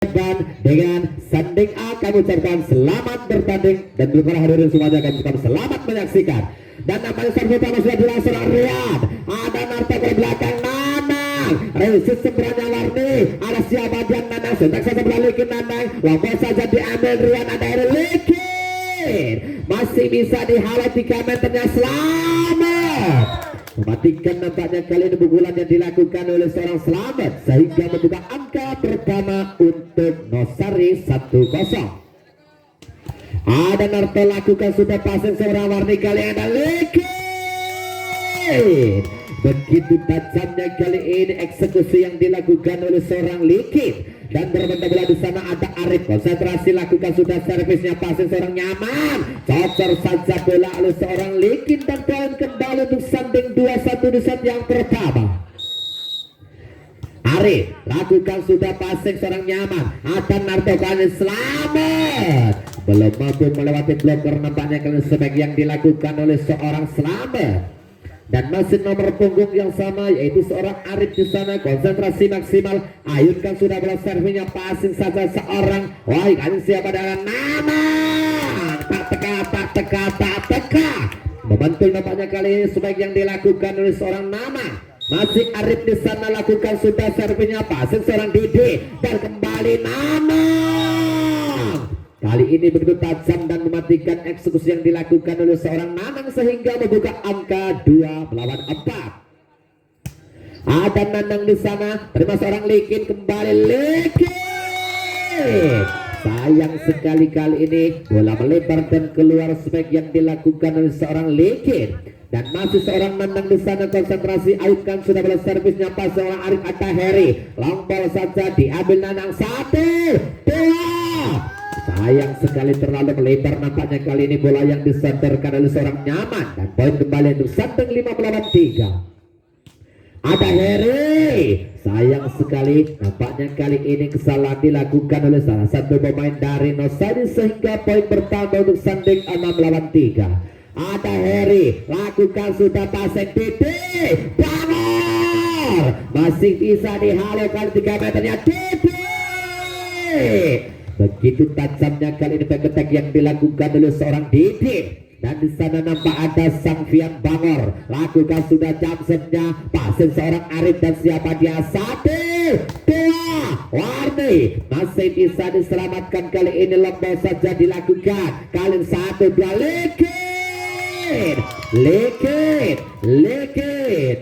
Dan dengan sanding A kami ucapkan selamat bertanding dan juga hadirin semuanya kami ucapkan selamat menyaksikan. Dan nampaknya serve pertama sudah dilangsung Riyad. Ada Narto ke belakang Nanang. Resis seberangnya Warni. Ada siapa dia Nanang. Sentak saja beralikin Nanang. Lompat saja diambil Riyad. Ada Likin. Masih bisa dihalau 3 meternya. Selamat. Mematikan nampaknya kali ini pukulan yang dilakukan oleh seorang Selamat sehingga membuka angka pertama untuk Nosari 1-0. Ada Narto lakukan sudah passing seorang Warni kali ada Likin. Begitu tajamnya kali ini eksekusi yang dilakukan oleh seorang Likin. Dan berbeda bola di sana ada Arif, konsentrasi lakukan sudah servisnya passing seorang Nyaman, cocor saja bola oleh seorang Likin dan poin kembali untuk sanding 2-1 di set yang pertama. Arif lakukan sudah passing seorang Nyaman, ada Narto kali Selamat belum mampu melewati blocker nampaknya kali sebaik yang dilakukan oleh seorang Selamat. Dan masih nomor punggung yang sama yaitu seorang Arif di sana, konsentrasi maksimal, ayunkan sudah bola servinya passing saja seorang wah kali siapa dalam nama tak teka membantu nampaknya kali ini sebaik yang dilakukan oleh seorang Nama. Masih Arif di sana lakukan sudah servinya passing seorang Didi dan kembali Nama. Kali ini begitu tajam dan mematikan eksekusi yang dilakukan oleh seorang Nanang sehingga membuka angka 2 melawan 4. Ada Nanang di sana, terima seorang Likin kembali Likin. Sayang sekali kali ini bola melebar dan keluar spek yang dilakukan oleh seorang Likin. Dan masih seorang Nanang di sana, konsentrasi ayutkan sudah bola servisnya pas seorang Arif Ataheri. Lompol saja diambil Nanang 1, 2. Sayang sekali terlalu melebar nampaknya kali ini bola yang disenterkan oleh seorang Nyaman dan poin kembali untuk sanding 5 melawan 3. Ada Heri. Sayang sekali nampaknya kali ini kesalahan dilakukan oleh salah satu pemain dari Nosari sehingga poin bertambah untuk sanding 6 melawan 3. Ada Heri lakukan sudah passing Didi Bangor masih bisa dihalau kali 3 meternya Didi. Begitu tajamnya kali ini back attack yang dilakukan oleh seorang Didi. Dan di sana nampak ada Sangfian Bangor. Lakukan sudah jumpsetnya. Passing seorang Arif dan siapa dia? 1, 2. Warni masih bisa diselamatkan kali ini. Lompol saja dilakukan. Kali 1, 2. Likin.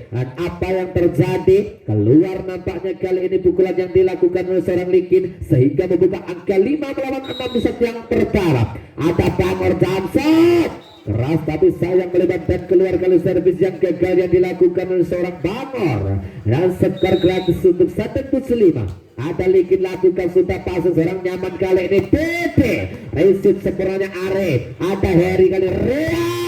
Dan apa yang terjadi? Keluar nampaknya kali ini pukulan yang dilakukan oleh seorang Likin sehingga membuka angka 5 melawan 6 di set yang pertama. Ada Bangor Jamset keras tapi sayang melebar dan keluar kali servis yang gagal yang dilakukan oleh seorang Bangor. Dan skor gratis untuk 1-5. Ada Likin lakukan sudah pasang seorang Nyaman kali ini Tete. Resit sempurnanya Arif. Ada Heri kali Riyad.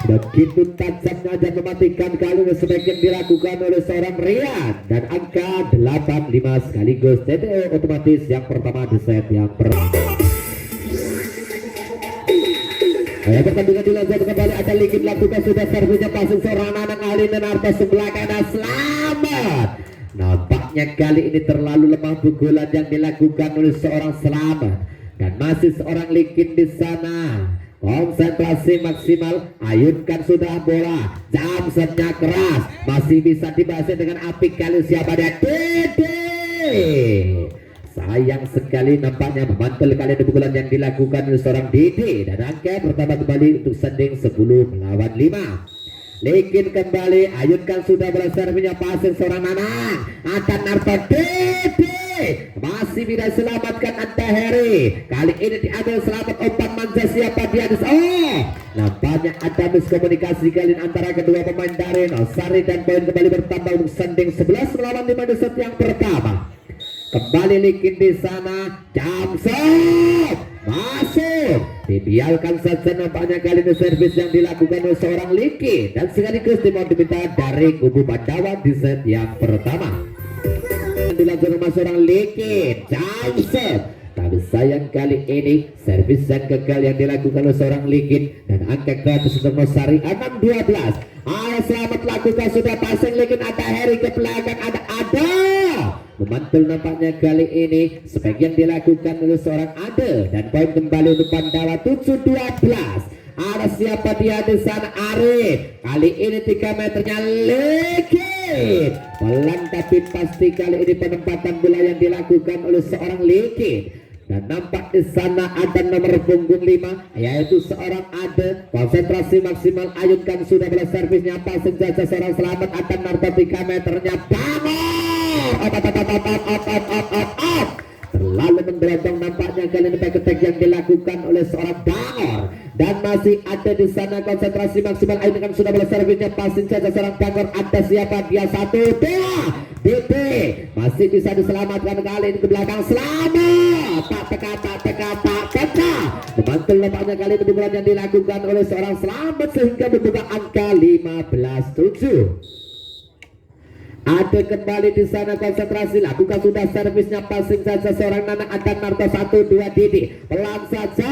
Begitu tajamnya dan mematikan kali ini sebagian dilakukan oleh seorang Riyad. Dan angka 8-5 sekaligus TTO otomatis yang pertama di set yang pertama. Pertandingan dilanjutkan kembali. Ada Likin lakukan sudah servisnya passing seorang Nanang kali ini Narto sebelah kanan Selamat. Nampaknya kali ini terlalu lemah pukulan yang dilakukan oleh seorang Selamat. Dan masih seorang Likin di sana. Konsentrasi maksimal, ayunkan sudah bola, jumpsetnya keras, masih bisa dibahas dengan apik kali siapa dia? Didi. Sayang sekali nampaknya memantul kali ini pukulan yang dilakukan oleh seorang Didi. Dan angka pertama kembali untuk sanding 10 melawan 5. Likin kembali, ayunkan sudah bola servinya passing seorang Nanang. Ada Narto Didi. Masih bisa selamatkan Antaheri. Kali ini diambil selamat umpan manja siapa dia? Nampaknya ada miskomunikasi kali ini antara kedua pemain dari Nosari dan poin kembali bertambah untuk sanding 11 melawan 5 di set yang pertama. Kembali Likin di sana, Jamset masuk, dibiarkan saja nampaknya kali ini servis yang dilakukan oleh seorang Likin dan sekaligus dimau diminta dari kubu Pandawa di set yang pertama. Dilanjutkan sama seorang Likin, Jamset. Tapi sayang kali ini servis yang gagal yang dilakukan oleh seorang Likin dan angka gratis untuk Nosari 6-12. Selamat lakukan sudah passing Likin, ada Heri ke belakang, ada memantul nampaknya kali ini sebagian dilakukan oleh seorang Ade, dan poin kembali untuk Pandawa 7-12. Ada siapa dia di sana? Arif. Kali ini 3 meternya Lekit. Pelan tapi pasti kali ini penempatan bola yang dilakukan oleh seorang Lekit. Dan nampak di sana ada nomor punggung 5 yaitu seorang Ade. Konsentrasi maksimal, ayunkan sudah bola servisnya, passing saja seorang Selamat. Ada Narto 3 meternya bangun. Terlalu mendorong nampaknya kali ini back attack yang dilakukan oleh seorang Bangor, dan masih ada di sana konsentrasi maksimal, ayunkan sudah bola servisnya, passing saja seorang Bangor. Ada siapa dia? 1-2 DP masih bisa diselamatkan kali ini ke belakang. Selamat tak teka memantul nampaknya kali ini pukulan yang dilakukan oleh seorang Selamat sehingga membuka angka 15-7. Ada kembali di sana konsentrasi, lakukan sudah servisnya, passing saja seorang Nana. Ada Narto 1-2 Didi, pelan saja,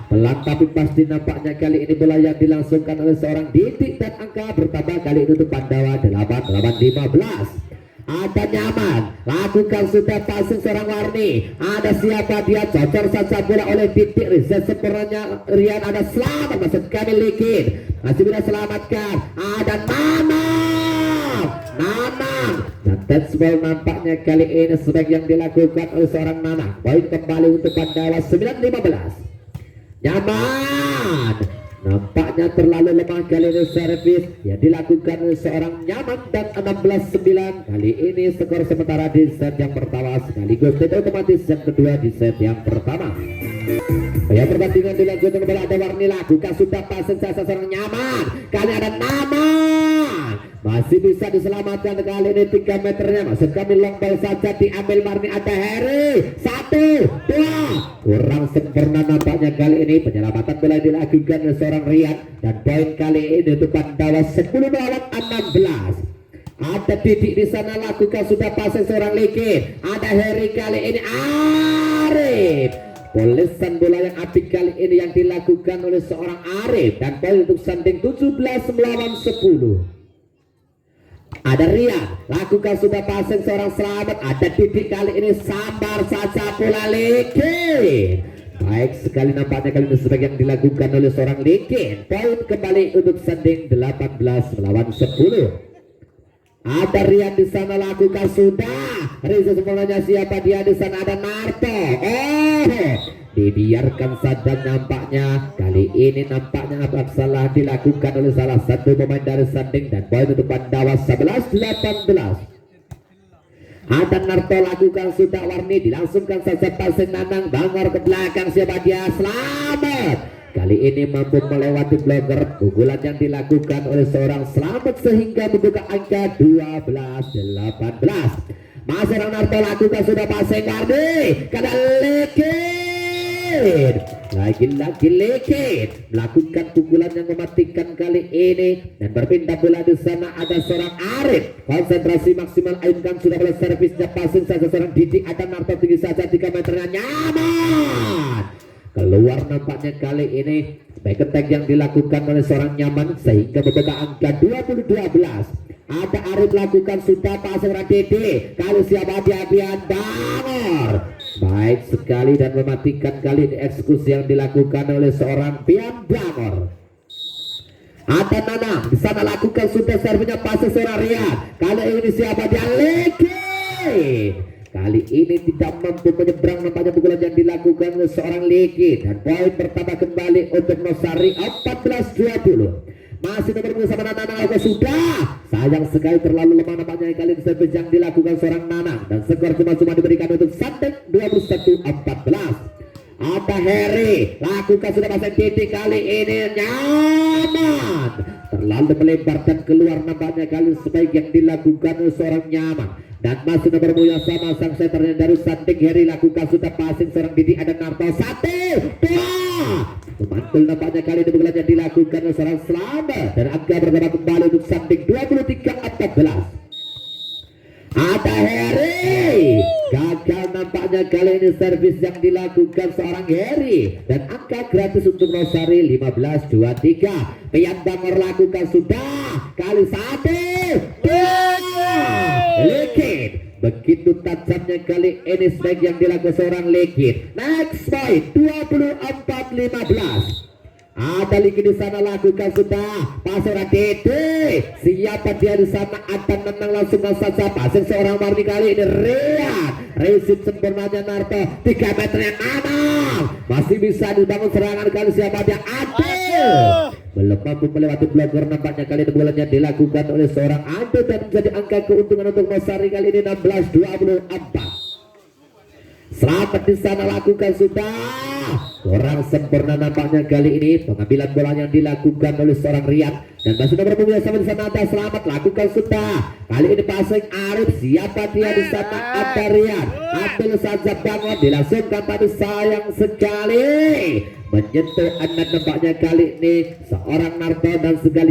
pelan tapi pasti nampaknya kali ini bola yang dilangsungkan oleh seorang Didi, dan angka bertambah kali ini untuk Pandawa 8-15. Ada Nyaman, lakukan sudah passing seorang Warni. Ada siapa dia? Cocor saja bola oleh Didi, reset sempurnanya Rian. Ada Selamat, masuk kami Lekit, masih bisa selamatkan. Ada Nanang, dan touchball nampaknya kali ini sebaik yang dilakukan oleh seorang Nanang. Poin kembali untuk Pandawa 9-15. Nyaman, nampaknya terlalu lemah kali ini servis yang dilakukan oleh seorang Nyaman, dan 16-9. Kali ini skor sementara di set yang pertama sekaligus tidak otomatis set kedua di set yang pertama. Ya, pertandingan dilanjutkan kembali. Ada Warni, lakukan sudah passing saja seorang Nyaman. Kali ada Naman, masih bisa diselamatkan kali ini 3 meternya, masuk kami long ball saja diambil Warni. Ada Heri, 1-2 kurang sempurna nampaknya kali ini penyelamatan bola dilakukan oleh seorang Rian, dan poin kali ini untuk Pandawa 10-16. Ada Didik di sana, lakukan sudah passing seorang Lekit. Ada Heri, kali ini Arif. Polesan bola yang apik kali ini yang dilakukan oleh seorang Arif, dan poin untuk standing 17-10. Ada Rian, lakukan sudah passing seorang Selamat. Ada Didik, kali ini sambar saja bola Lekit. Baik sekali nampaknya kali ini sebagian dilakukan oleh seorang Lekit. Poin kembali untuk standing 18-10. Ada Rian di sana, lakukan sudah reset sempurnanya. Siapa dia di sana? Ada Narto. Dibiarkan saja nampaknya kali ini, nampaknya apa salah dilakukan oleh salah satu pemain dari Sanding, dan poin untuk Pandawa 11-18. Ada Narto, lakukan sudah Warni, dilangsungkan saja passing Nanang. Bangor ke belakang, siapa dia? Selamat. Kali ini mampu melewati blocker. Pukulan yang dilakukan oleh seorang Selamat sehingga membuka angka 12-18. Masih Narto, lakukan sudah passing Warni. Kada Lekit. Lagi-lagi Lekit melakukan pukulan yang mematikan kali ini, dan berpindah bola di sana. Ada seorang Arif, konsentrasi maksimal, ayunkan sudah bola servisnya, passing saja seorang Didi. Ada Narto tinggi saja 3 meternya, Nyaman keluar nampaknya kali ini back attack yang dilakukan oleh seorang Nyaman sehingga membuka angka 20-12. Ada Arif, lakukan sudah passing Dede. Kali siapa dia? Bangor. Baik sekali dan mematikan kali ini eksekusi yang dilakukan oleh seorang Pian Bangor. Ada Nana di sana, lakukan sudah servisnya, passing seorang Rian. Kali ini siapa dia? Lekit. Kali ini tidak mampu menyeberang nampaknya pukulan yang dilakukan oleh seorang Lekit, dan poin pertama kembali untuk Nosari 14-20. Masih nomor bersama Nanang, sudah sayang sekali terlalu lemah nampaknya kali ini servis yang dilakukan seorang Nanang, dan skor cuma diberikan untuk Sandeng 21-14. Ada Heri, lakukan sudah pasang titik, kali ini Nyaman terlalu melebar dan keluar nampaknya kali sebaik yang dilakukan oleh seorang Nyaman. Dan masih nomor yang sama sang setternya dari Sanding Heri, lakukan sudah passing seorang Didi. Ada Narto, 1-2 memantul nampaknya kali ini pukulan yang dilakukan oleh seorang Selamat, dan angka bertambah kembali untuk Sanding 23-14. Ada Heri, gagal nampaknya kali ini servis yang dilakukan seorang Heri, dan angka gratis untuk Rosari 15-23. Pian Bangor lakukan sudah kali 1-2. Lekit Begitu tajamnya kali ini strike yang dilakukan seorang Legit. Next point 24-15. Ada lagi di sana lakukan sudah pasaran Dede. Siapa dia di sana akan menang langsung saja pasang seorang Marni kali ini Rian. Resit sempurnanya Narto 3 meter yang aman. Masih bisa dibangun serangan kali siapa dia Adil. Belum mampu melewati blogger nampaknya kali ini bolanya dilakukan oleh seorang Adil dan menjadi angka keuntungan untuk Nosari kali ini 16-24. Selamat di sana lakukan sudah. Kurang sempurna nampaknya kali ini pengambilan bola yang dilakukan oleh seorang Rian dan masih nomor punggung sama di sana ada Selamat lakukan sudah. Kali ini passing Arif siapa dia di sana ada Rian. Ambil saja bangun dilangsungkan tapi sayang sekali menyentuh anak nampaknya kali ini seorang Narto dan sekali